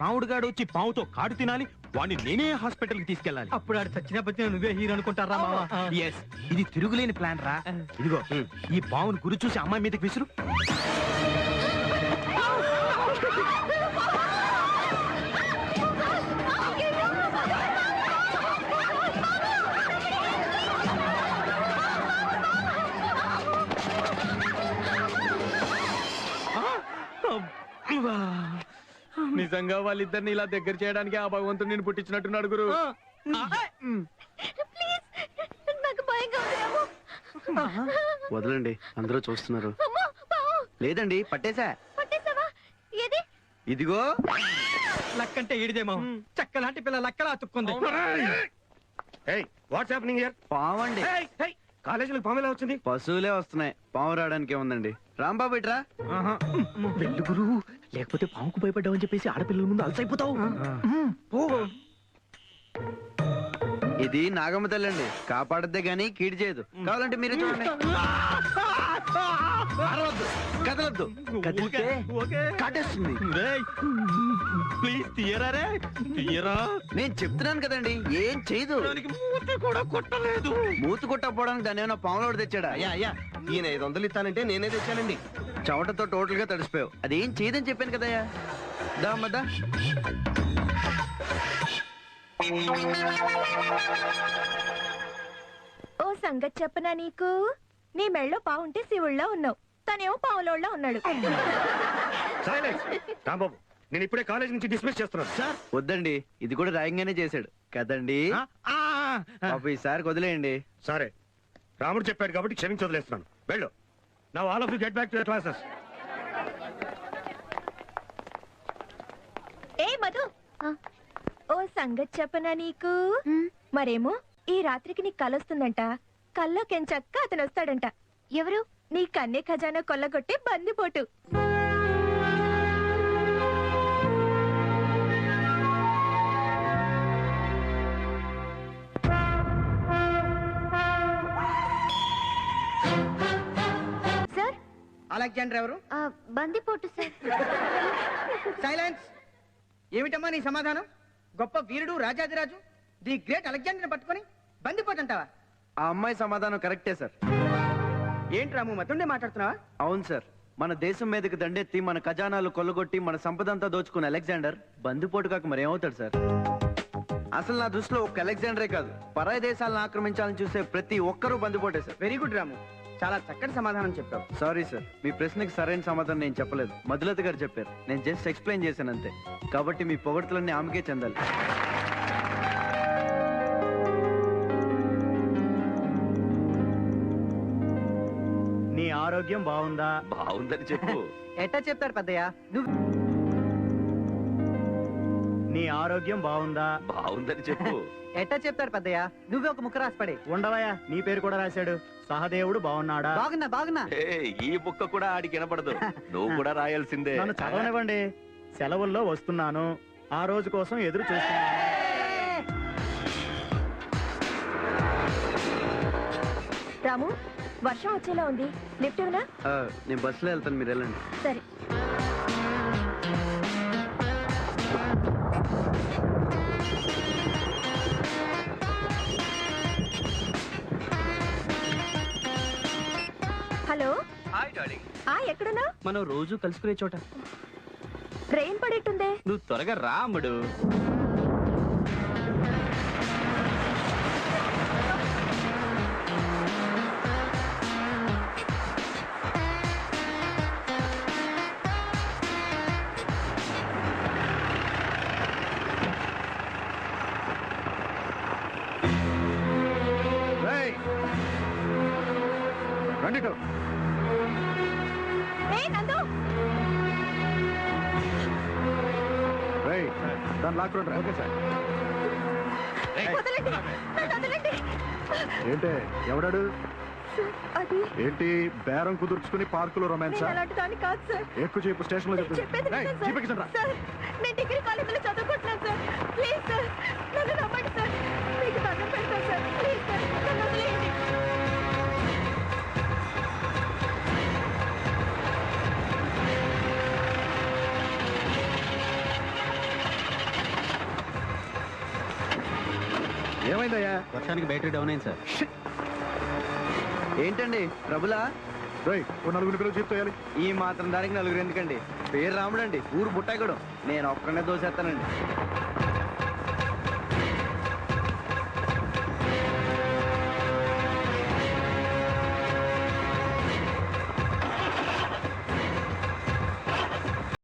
రాముడుగాడు వచ్చి పావుతో కాడు తినాలి, వాడిని నేనే హాస్పిటల్ కి తీసుకెళ్ళాలి. అప్పుడు ఆడు చచ్చిన పచ్చిన నువ్వే హీరో అనుకుంటారా మావా? ఎస్, ఇది తిరుగులేని ప్లాన్ రా. ఇదిగో ఈ పావును గురి చూసి అమ్మాయి మీదకి విసురు. నిజంగా వాళ్ళిద్దరిని ఇలా దగ్గర చేయడానికి ఆ భగవంతుడు నేను పుట్టించినట్టున్నాడు గురు. వదలండి, అందరూ చూస్తున్నారు. లేదండి, పట్టేశా. ఇదిగో లక్కంటే ఈడిదే మావ. చక్కలాంటి పిల్ల లక్కలా అతుక్కుంది. పావండి. కాలేజీలో పాము ఎలా వచ్చింది? పశువులే వస్తున్నాయి, పాము రావడానికి ఏముందండి. రాంబాబు ఇట్రా. వెళ్ళు గురు, లేకపోతే పాముకు భయపడ్డావని చెప్పేసి ఆడపిల్లల ముందు అలసైపోతావు. ఇది నాగమ్మ తల్లండి, కాపాడద్దే గాని కీడు చేయదు. కావాలంటే మీరే చూడండి. కదలద్దు, కదిలితే కాటేస్తుంది. ప్లీజ్ తీయరా రే, తీయరా. నేను చెప్తున్నాను కదండి, ఏం చేయదు. మూతి కూడా కొట్టలేదు. మూతి కొట్టకపోవడానికి దాన్ని ఏమైనా పాములోడు తెచ్చాడా? అయ్యా అయ్యా, ఈయన 500 ఇస్తానంటే నేనే తెచ్చానండి. చెమటతో టోటల్ గా తడిసిపోయావు. అదేం చేయదని చెప్పాను కదయ్యా. దా అమ్మదా. ఓ సంగతి చెప్పనా నీకు? నీ మెళ్ళో పావుంటే శివుళ్ళ ఉన్నావు, తనేమో పావులోళ్ళ ఉన్నాడు. రాంబాబు, నేను ఇప్పుడే కాలేజ్ నుంచి డిస్మిస్ చేస్తున్నాను. సార్ వద్దండి, ఇది కూడా రాయంగానే చేశాడు కదండి. పాప ఈసారి వదిలేయండి. సరే, రాముడు చెప్పాడు కాబట్టి క్షమించి వదిలేస్తున్నాను. వెళ్ళు. Now all of you get back to your classes. ఏ మధు, ఓ సంగతి చెప్పనా నీకు? మరేమో ఈ రాత్రికి నీకు కలొస్తుందంట. కల్లో కెంచక్క అతను వస్తాడంట. ఎవరు? నీ కన్నే ఖజానా కొల్లగొట్టే బందిపోటు. సార్, అలెగ్జాండర్ ఎవరు? బందిపోటు సార్. సైలెన్స్. ఏమిటమ్మా నీ సమాధానం? గొప్ప వీరుడు రాజాదిరాజు ది గ్రేట్ అలెగ్జాండర్ పట్టుకొని బందిపోతుంటావా? ఆ అమ్మాయి సమాధానం కరెక్టే సార్. ఏంటి రాము, మతుండే మాట్లాడుతున్నావా? అవును సార్, మన దేశం మీదకి దండెత్తి మన ఖజానాలు కొల్లగొట్టి మన సంపదంతా దోచుకున్న అలెగ్జాండర్ బందిపోటు కాక మరేమవుతాడు సార్? అసలు నా దృష్టిలో ఒక్క అలెగ్జాండరే కాదు, పరాయి దేశాలను ఆక్రమించాలని చూసే ప్రతి ఒక్కరూ బందిపోటే సార్. వెరీ గుడ్ రాము, చాలా చక్కటి సమాధానం చెప్పావు. సారీ సార్, మీ ప్రశ్నకి సరైన సమాధానం నేను చెప్పలేదు, మధులత గారు చెప్పారు. నేను జస్ట్ ఎక్స్ప్లెయిన్ చేశాను అంతే. కాబట్టి మీ పొగడ్తలన్నీ ఆమెకే చెందాలి. నీ ఆరోగ్యం బాగుందా? బాగుందని చెప్పు. ఎట్టా చెప్తాడు పెద్దయ్య? నువ్వు నీ ఆరోగ్యం బాగుందా? బాగుందని చెప్పు. ఎట్టా చెప్తాడు పెద్దయ్య? నువ్వే ఒక ముక్క రాసిపడే. ఉండవయ్యా, నీ పేరు కూడా రాశాడు. సహదేవుడు బాగున్నాడా? బాగున్నా బాగున్నా. ఈ బుక్క కూడా ఆడికి వినపడదు, నువ్వు కూడా రాయాల్సిందే. నన్ను చదవనివ్వండి. సెలవుల్లో వస్తున్నాను, ఆ రోజు కోసం ఎదురు చూస్తున్నాను. రాము, వర్షం వచ్చేలా ఉంది, లిఫ్ట్ ఇవ్వనా? నేను బస్సులో వెళ్తాను, మీరు వెళ్ళండి. సరే. హలో. Hi darling. ఎక్కడున్నా? మనం రోజు కలుసుకునే చోట. ట్రైన్ పడేట్టుందే. నువ్వు త్వరగా రా అమ్ముడు. ఏంటే ఎవడాడు? ఏంటి బేరం కుదుర్చుకుని పార్కులో రొమాన్స్? ఎక్కువ చెప్పు, స్టేషన్ లో నేను డిగ్రీ కాలేజీలో చదువుకుంటున్నాను సార్. ప్లీజ్ సార్, నన్ను నమ్మండి సార్. మీకు దండం పెడతాను సార్. ప్లీజ్ సార్, నన్ను వదిలేయండి. ఏమైందయ్యా? వర్షానికి బ్యాటరీ డౌన్ అయింది సార్. ఏంటండి ప్రభులా? రేయ్, ఓ నలుగురు పిల్లలు చెప్తేయాలి. ఈ మాత్రం దానికి నలుగురు ఎందుకండి? పేరు రాముడండి, ఊరు బుట్టాయిగూడెం. నేను ఒక్కనే దోసేస్తానండి.